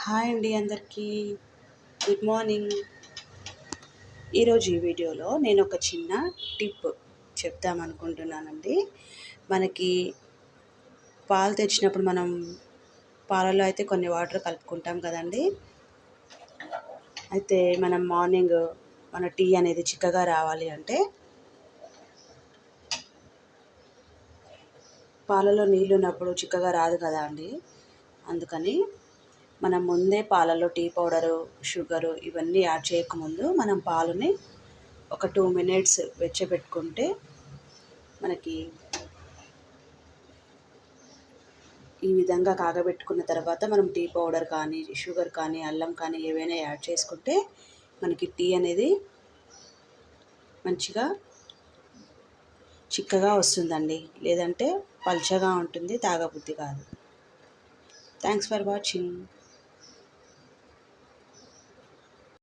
Hi అండి అందరికీ. Good morning. ఈరోజు ఈ వీడియోలో నేను ఒక చిన్న టిప్ చెప్దామనుకుంటున్నానండి. మనకి పాలు తెచ్చినప్పుడు మనం పాలలో అయితే కొన్ని వాటర్ కలుపుకుంటాం కదండి. అయితే మనం మార్నింగ్ మన టీ అనేది చిక్కగా రావాలి అంటే పాలలో నీళ్ళు ఉన్నప్పుడు చిక్కగా రాదు కదా అండి. అందుకని మనం ముందే పాలలో టీ పౌడరు, షుగరు ఇవన్నీ యాడ్ చేయకముందు మనం పాలని ఒక 2 మినిట్స్ వెచ్చబెట్టుకుంటే మనకి ఈ విధంగా కాగబెట్టుకున్న తర్వాత మనం టీ పౌడర్ కానీ, షుగర్ కానీ, అల్లం కానీ ఏవైనా యాడ్ చేసుకుంటే మనకి టీ అనేది మంచిగా చిక్కగా వస్తుందండి. లేదంటే పల్చగా ఉంటుంది, తాగబుద్ధి కాదు. Thanks for watching.